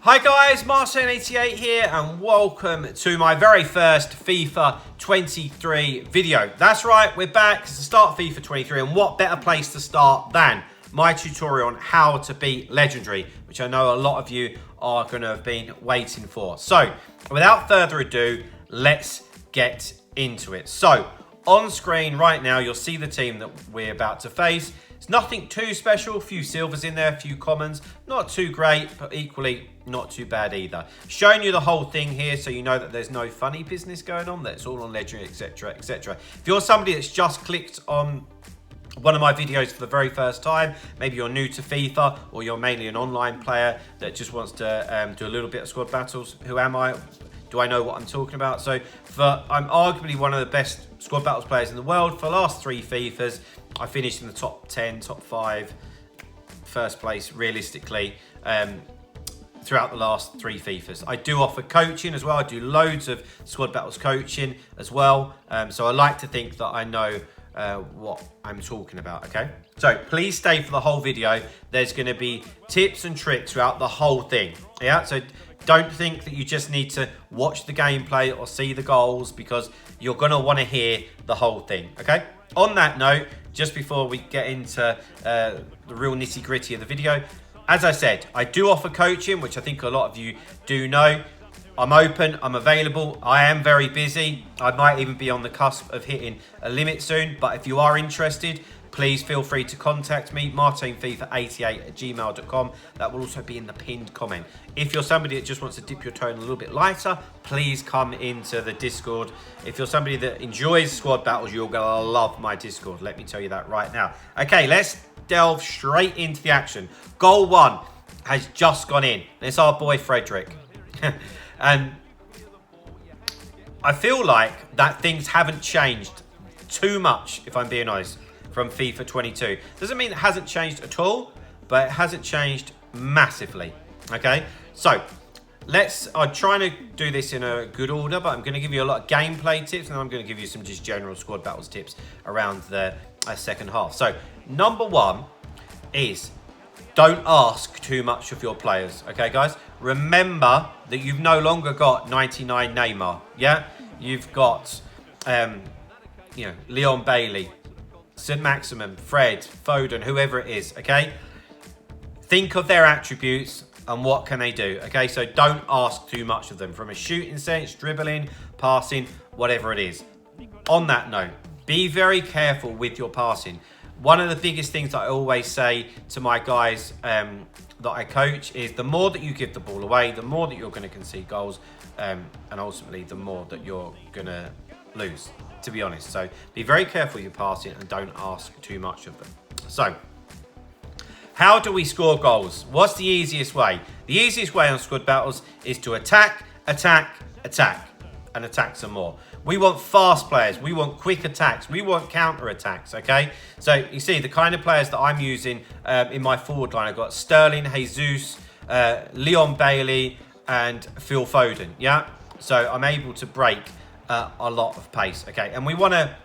Hi guys, Marcin88 here and welcome to my very first FIFA 23 video. That's right, we're back. It's the start of FIFA 23 and what better place to start than my tutorial on how to beat Legendary, which I know a lot of you are going to have been waiting for. So, without further ado, let's get into it. So, on screen right now, you'll see the team that we're about to face. It's nothing too special, a few silvers in there, a few commons, not too great, but equally not too bad either. Showing you the whole thing here so you know that there's no funny business going on, that it's all on Legendary, etc, etc. If you're somebody that's just clicked on one of my videos for the very first time, maybe you're new to FIFA or you're mainly an online player that just wants to do a little bit of squad battles, who am I? Do I know what I'm talking about? So I'm arguably one of the best squad battles players in the world. For the last 3 FIFAs, I finished in the top 10, top 5, first place realistically throughout the last 3 FIFAs. I do offer coaching as well. I do loads of squad battles coaching as well. So I like to think that I know what I'm talking about, okay? So please stay for the whole video. There's going to be tips and tricks throughout the whole thing, yeah? So don't think that you just need to watch the gameplay or see the goals, because you're going to want to hear the whole thing, okay? On that note, just before we get into the real nitty-gritty of the video, as I said, I do offer coaching, which I think a lot of you do know. I'm open, I'm available, I am very busy. I might even be on the cusp of hitting a limit soon, but if you are interested, please feel free to contact me, martinfifa88@gmail.com. That will also be in the pinned comment. If you're somebody that just wants to dip your toe in a little bit lighter, please come into the Discord. If you're somebody that enjoys squad battles, you're gonna love my Discord. Let me tell you that right now. Okay, let's delve straight into the action. Goal 1 has just gone in. It's our boy Frederick. And I feel like that things haven't changed too much, if I'm being honest, from FIFA 22. Doesn't mean it hasn't changed at all, but it hasn't changed massively, okay? So, I'm trying to do this in a good order, but I'm going to give you a lot of gameplay tips, and I'm going to give you some just general squad battles tips around the second half. So, number 1 is don't ask too much of your players, okay, guys? Remember that you've no longer got 99 Neymar, yeah? You've got, Leon Bailey, St. Maximum, Fred, Foden, whoever it is, okay? Think of their attributes and what can they do, okay? So don't ask too much of them from a shooting sense, dribbling, passing, whatever it is. On that note, be very careful with your passing. One of the biggest things that I always say to my guys that I coach is the more that you give the ball away, the more that you're going to concede goals, and ultimately the more that you're going to lose, to be honest. So be very careful with your passing and don't ask too much of them. So, how do we score goals? What's the easiest way? The easiest way on squad battles is to attack, attack, attack, and attack some more. We want fast players. We want quick attacks. We want counter attacks, okay? So you see the kind of players that I'm using in my forward line. I've got Sterling, Jesus, Leon Bailey, and Phil Foden, yeah? So I'm able to break a lot of pace, okay? And we want to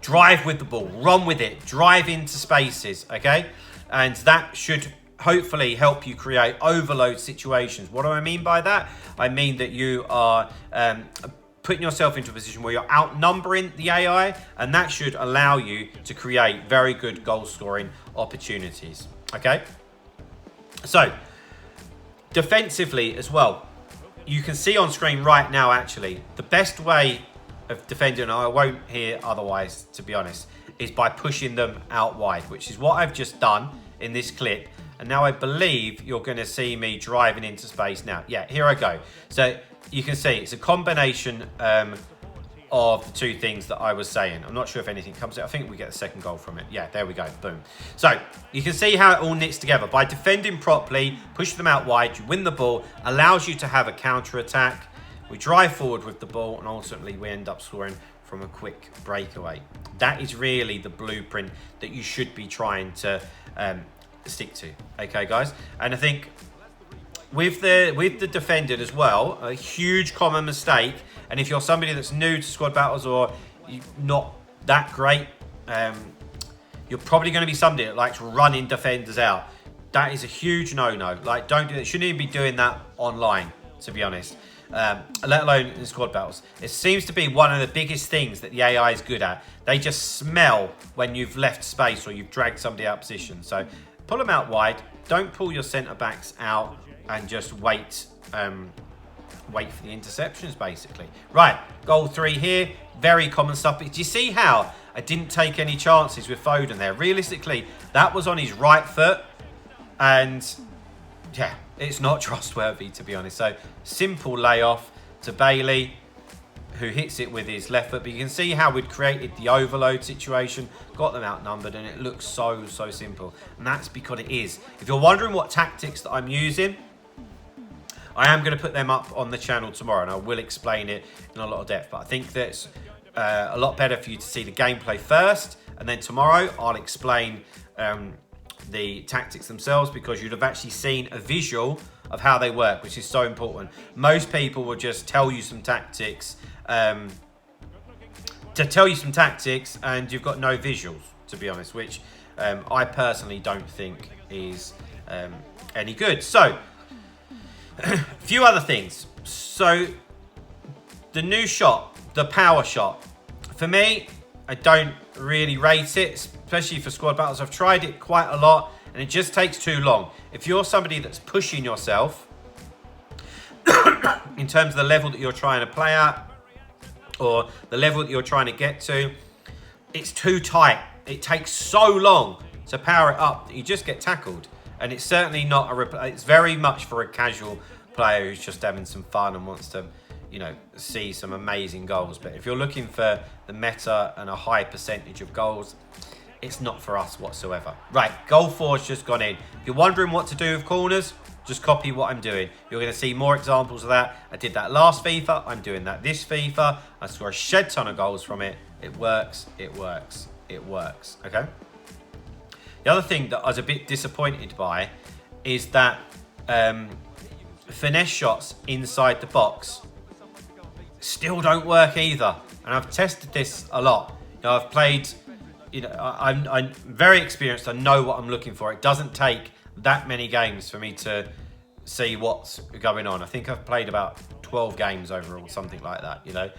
drive with the ball, run with it, drive into spaces, okay? And that should hopefully help you create overload situations. What do I mean by that? I mean that you are putting yourself into a position where you're outnumbering the AI, and that should allow you to create very good goal scoring opportunities, okay? So, defensively as well, you can see on screen right now, actually, the best way of defending, and I won't hear otherwise, to be honest, is by pushing them out wide, which is what I've just done in this clip. And now I believe you're going to see me driving into space now. Yeah, here I go. So you can see it's a combination of the two things that I was saying. I'm not sure if anything comes out. I think we get the second goal from it. Yeah, there we go. Boom. So you can see how it all knits together. By defending properly, push them out wide, you win the ball, allows you to have a counter attack. We drive forward with the ball, and ultimately we end up scoring from a quick breakaway. That is really the blueprint that you should be trying to stick to, okay, guys? And I think with the defending as well, a huge common mistake, and if you're somebody that's new to squad battles or not that great, you're probably going to be somebody that likes running defenders out. That is a huge no-no. Like, don't do that. Shouldn't even be doing that online, to be honest. Let alone in squad battles. It seems to be one of the biggest things that the AI is good at. They just smell when you've left space or you've dragged somebody out of position. So pull them out wide. Don't pull your centre-backs out and just wait wait for the interceptions, basically. Right, goal 3 here. Very common stuff. But do you see how I didn't take any chances with Foden there? Realistically, that was on his right foot. And yeah, it's not trustworthy, to be honest. So simple layoff to Bailey, who hits it with his left foot. But you can see how we'd created the overload situation, got them outnumbered, and it looks so simple. And that's because it is. If you're wondering what tactics that I'm using, I am going to put them up on the channel tomorrow, and I will explain it in a lot of depth. But I think that's a lot better for you to see the gameplay first, and then tomorrow I'll explain the tactics themselves, because you'd have actually seen a visual of how they work, which is so important. Most people will just tell you some tactics and you've got no visuals, to be honest, which I personally don't think is any good. So a few other things. So the new shot, the power shot, for me, I don't really rate it, especially for squad battles. I've tried it quite a lot, and it just takes too long. If you're somebody that's pushing yourself in terms of the level that you're trying to play at, or the level that you're trying to get to, it's too tight. It takes so long to power it up that you just get tackled. And it's certainly not it's very much for a casual player who's just having some fun and wants to, you know, see some amazing goals. But if you're looking for the meta and a high percentage of goals, it's not for us whatsoever. Right, goal 4's just gone in. If you're wondering what to do with corners, just copy what I'm doing. You're going to see more examples of that. I did that last FIFA. I'm doing that this FIFA. I score a shed ton of goals from it. It works. It works. It works. Okay? The other thing that I was a bit disappointed by is that finesse shots inside the box still don't work either. And I've tested this a lot. You know, I've played, you know, I'm very experienced. I know what I'm looking for. It doesn't take that many games for me to see what's going on. I think I've played about 12 games overall, something like that, you know.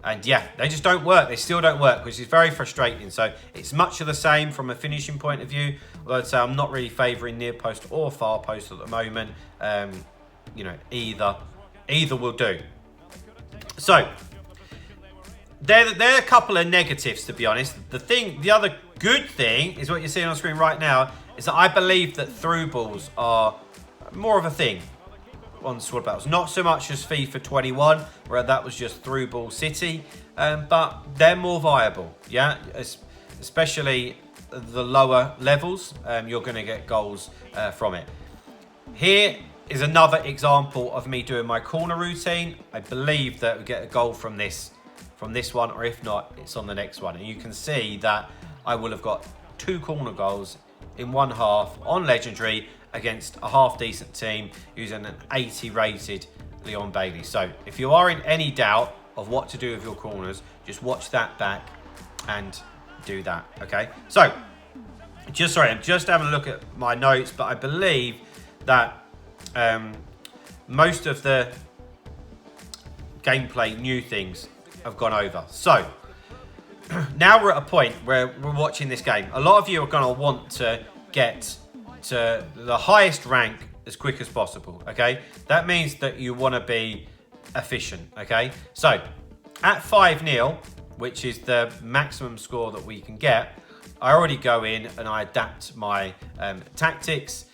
And yeah, they just don't work. They still don't work, which is very frustrating. So it's much of the same from a finishing point of view. Although I'd say I'm not really favouring near post or far post at the moment. You know, either will do. So they're a couple of negatives, to be honest. The other good thing is what you're seeing on screen right now is that I believe that through balls are more of a thing on squad battles. Not so much as FIFA 21, where that was just through ball city, but they're more viable, yeah? Especially the lower levels, you're going to get goals from it. Here is another example of me doing my corner routine. I believe that we get a goal from this one, or if not, it's on the next one. And you can see that I will have got 2 corner goals in one half on Legendary against a half-decent team using an 80 rated Leon Bailey. So if you are in any doubt of what to do with your corners, just watch that back and do that, okay? So, I'm just having a look at my notes, but I believe that most of the gameplay new things have gone over. So, now we're at a point where we're watching this game. A lot of you are going to want to get to the highest rank as quick as possible, okay? That means that you want to be efficient, okay? So, at 5-0, which is the maximum score that we can get, I already go in and I adapt my tactics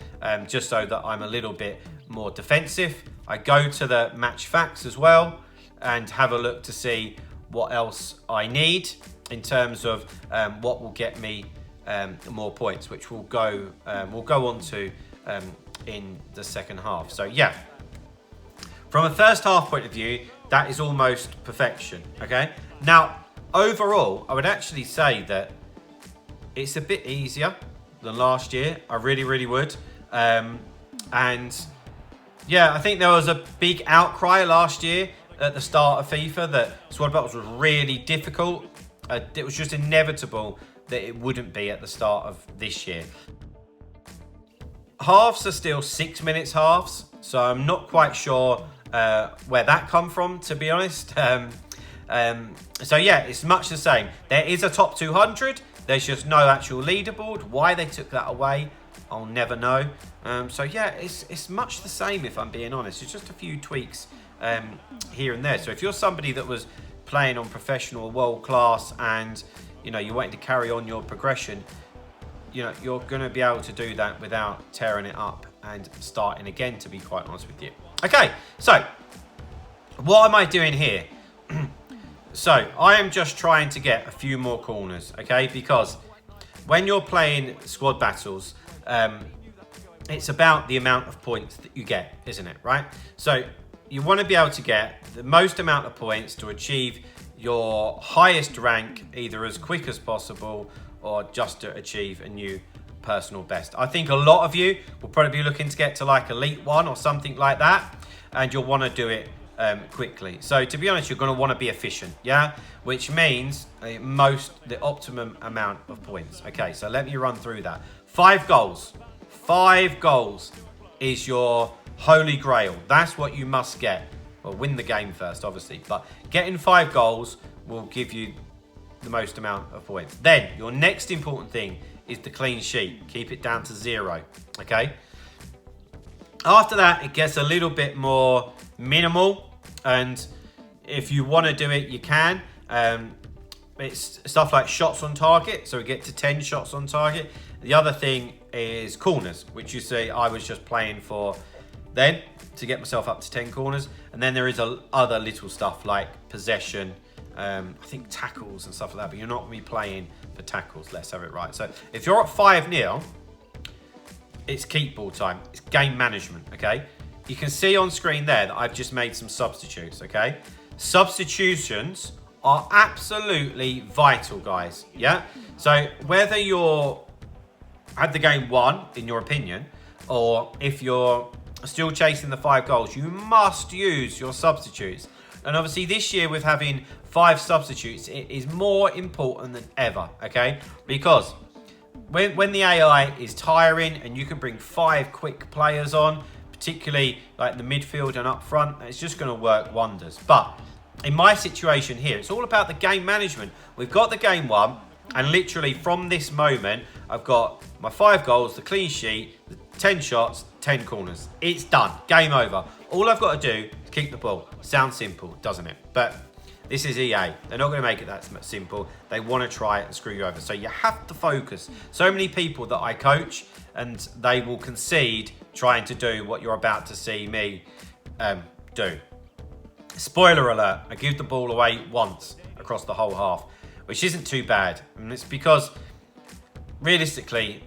just so that I'm a little bit more defensive. I go to the match facts as well and have a look to see what else I need in terms of what will get me more points, which we'll go on to in the second half. So yeah, from a first half point of view, that is almost perfection, okay? Now, overall, I would actually say that it's a bit easier than last year. I really would. And yeah, I think there was a big outcry last year at the start of FIFA that squad battles was really difficult. It was just inevitable that it wouldn't be at the start of this year. halves are still 6 minutes halves, so I'm not quite sure where that come from, to be honest. So yeah, it's much the same. There is a top 200. There's just no actual leaderboard. Why they took that away, I'll never know. So yeah, it's much the same, if I'm being honest. It's just a few tweaks here and there. So if you're somebody that was playing on professional world class and you're wanting to carry on your progression, you're going to be able to do that without tearing it up and starting again, to be quite honest with you. Okay, so what am I doing here? So I am just trying to get a few more corners, okay? Because when you're playing squad battles, it's about the amount of points that you get, isn't it, right? So you want to be able to get the most amount of points to achieve your highest rank, either as quick as possible or just to achieve a new personal best. I think a lot of you will probably be looking to get to like Elite 1 or something like that, and you'll want to do it quickly. So to be honest, you're going to want to be efficient, yeah? Which means the optimum amount of points. Okay, so let me run through that. 5 goals. 5 goals is your holy grail. That's what you must get. Well, win the game first, obviously, but getting 5 goals will give you the most amount of points. Then your next important thing is the clean sheet. Keep it down to 0, okay? After that, it gets a little bit more minimal, and if you want to do it, you can. It's stuff like shots on target, so we get to 10 shots on target. The other thing is corners, which you see I was just playing for then to get myself up to 10 corners. And then there is other little stuff like possession, I think tackles and stuff like that, but you're not going to be playing for tackles. Let's have it right. So if you're at 5-0, it's keep ball time. It's game management, okay? You can see on screen there that I've just made some substitutes, okay? Substitutions are absolutely vital, guys, yeah? So whether you're had the game won, in your opinion, or if you're still chasing the 5 goals, you must use your substitutes. And obviously this year with having 5 substitutes, it is more important than ever, okay? Because when the AI is tiring and you can bring 5 quick players on, particularly like the midfield and up front, it's just going to work wonders. But in my situation here, it's all about the game management. We've got the game won, and literally from this moment, I've got my 5 goals, the clean sheet, the 10 shots, 10 corners. It's done. Game over. All I've got to do is keep the ball. Sounds simple, doesn't it? But this is EA. They're not going to make it that simple. They want to try it and screw you over. So you have to focus. So many people that I coach, and they will concede trying to do what you're about to see me do. Spoiler alert, I give the ball away once across the whole half, which isn't too bad. And it's because, realistically,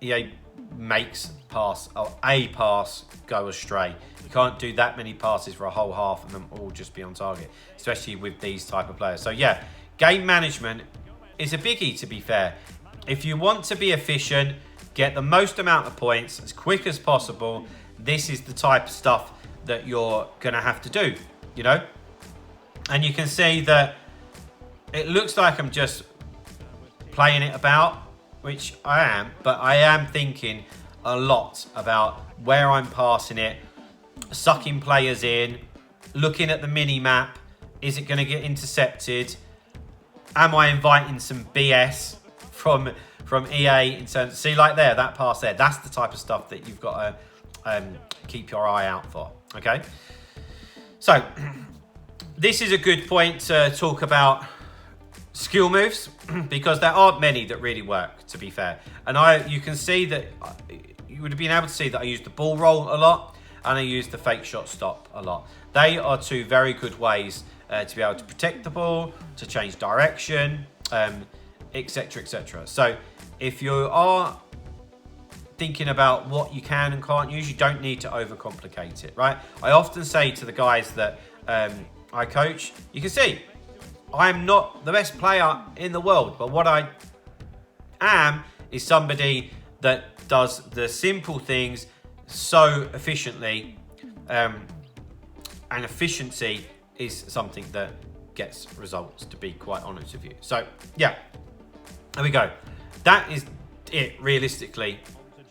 EA makes a pass go astray. You can't do that many passes for a whole half and them all just be on target, especially with these type of players. So yeah, game management is a biggie, to be fair. If you want to be efficient, get the most amount of points as quick as possible, this is the type of stuff that you're going to have to do, you know? And you can see that it looks like I'm just playing it about, which I am, but I am thinking a lot about where I'm passing it, sucking players in, looking at the mini map. Is it going to get intercepted? Am I inviting some BS from EA in terms? See, like there, that pass there. That's the type of stuff that you've got to keep your eye out for. Okay. So this is a good point to talk about skill moves, because there aren't many that really work, to be fair. And you can see that you would have been able to see that I used the ball roll a lot and I used the fake shot stop a lot. They are 2 very good ways to be able to protect the ball, to change direction, etc, etc. So if you are thinking about what you can and can't use, you don't need to overcomplicate it, right? I often say to the guys that I coach, you can see I'm not the best player in the world, but what I am is somebody that does the simple things so efficiently, and efficiency is something that gets results, to be quite honest with you. So yeah, there we go. That is it, realistically.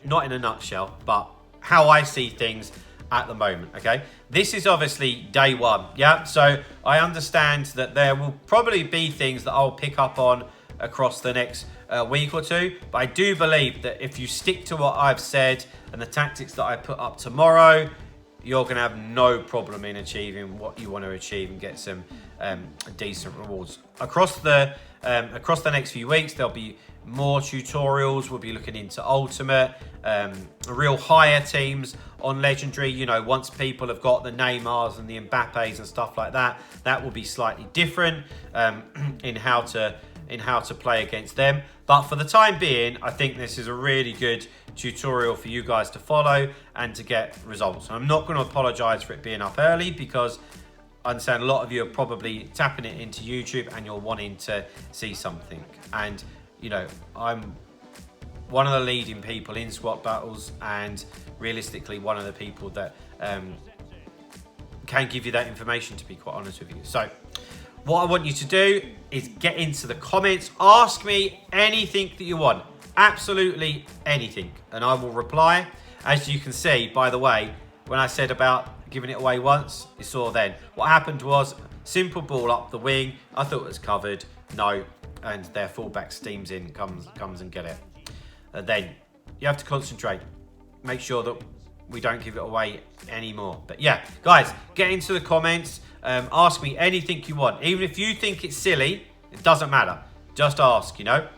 not in a nutshell, but how I see things at the moment, okay? This is obviously day one, yeah? So I understand that there will probably be things that I'll pick up on across the next week or two, but I do believe that if you stick to what I've said and the tactics that I put up tomorrow, you're going to have no problem in achieving what you want to achieve and get some decent rewards. Across the next few weeks, there'll be more tutorials. We'll be looking into Ultimate, real higher teams on Legendary. You know, once people have got the Neymars and the Mbappes and stuff like that, that will be slightly different in how to play against them. But for the time being, I think this is a really good tutorial for you guys to follow and to get results. I'm not going to apologize for it being up early, because I understand a lot of you are probably tapping it into YouTube and you're wanting to see something. And, you know, I'm one of the leading people in squad battles, and realistically one of the people that can give you that information, to be quite honest with you. So what I want you to do is get into the comments, ask me anything that you want, absolutely anything, and I will reply. As you can see, by the way, when I said about giving it away once, you saw then. What happened was, simple ball up the wing, I thought it was covered, no, and their fullback steams in, comes and get it. Then you have to concentrate, make sure that we don't give it away anymore. But yeah, guys, get into the comments, ask me anything you want. Even if you think it's silly, it doesn't matter. Just ask, you know.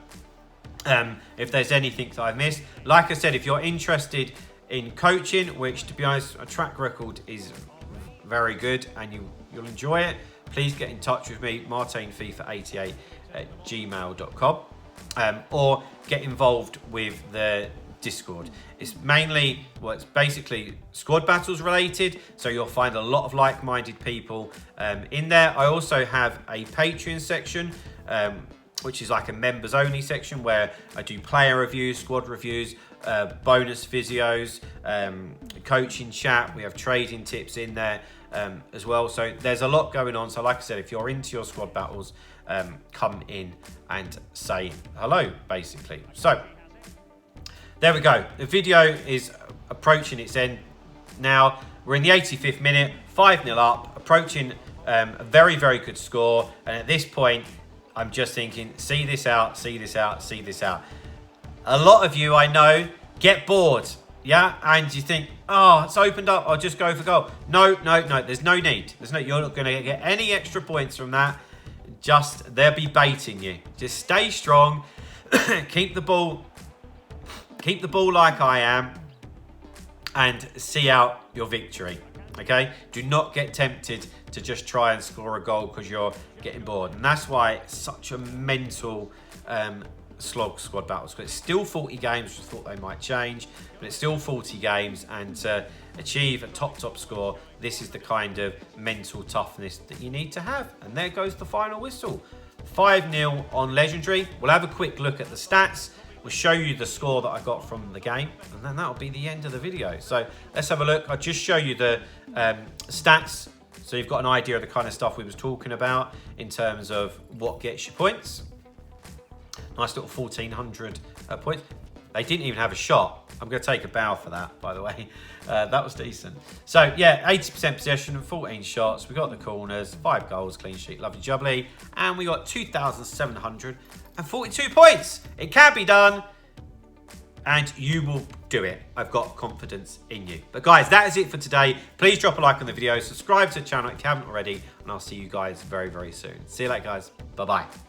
If there's anything that I've missed. Like I said, if you're interested in coaching, which to be honest, a track record is very good and you'll enjoy it, please get in touch with me, martinfifa88@gmail.com, or get involved with the Discord. It's mainly, well, it's basically squad battles related, so you'll find a lot of like-minded people in there. I also have a Patreon section, which is like a members only section, where I do player reviews, squad reviews, bonus videos, coaching chat. We have trading tips in there as well. So there's a lot going on. So like I said, if you're into your squad battles, come in and say hello, basically. So there we go. The video is approaching its end now. We're in the 85th minute, 5-0 up, approaching a very, very good score. And at this point, I'm just thinking, see this out, see this out, see this out. A lot of you, I know, get bored, yeah? And you think, oh, it's opened up, I'll just go for goal. No, there's no need. You're not going to get any extra points from that. Just, they'll be baiting you. Just stay strong, keep the ball like I am, and see out your victory, okay? Do not get tempted to just try and score a goal because you're getting bored. And that's why it's such a mental slog, squad battles. But it's still 40 games, which I thought they might change, but it's still 40 games, and to achieve a top score, this is the kind of mental toughness that you need to have. And there goes the final whistle. 5-0 on Legendary. We'll have a quick look at the stats. We'll show you the score that I got from the game, and then that'll be the end of the video. So let's have a look. I'll just show you the stats, so you've got an idea of the kind of stuff we was talking about in terms of what gets you points. Nice little 1,400 points. They didn't even have a shot. I'm going to take a bow for that, by the way. That was decent. So, yeah, 80% possession and 14 shots. We got the corners, 5 goals, clean sheet, lovely jubbly. And we got 2,742 points. It can be done, and you will do it. I've got confidence in you. But, guys, that is it for today. Please drop a like on the video. Subscribe to the channel if you haven't already, and I'll see you guys very, very soon. See you later, guys. Bye-bye.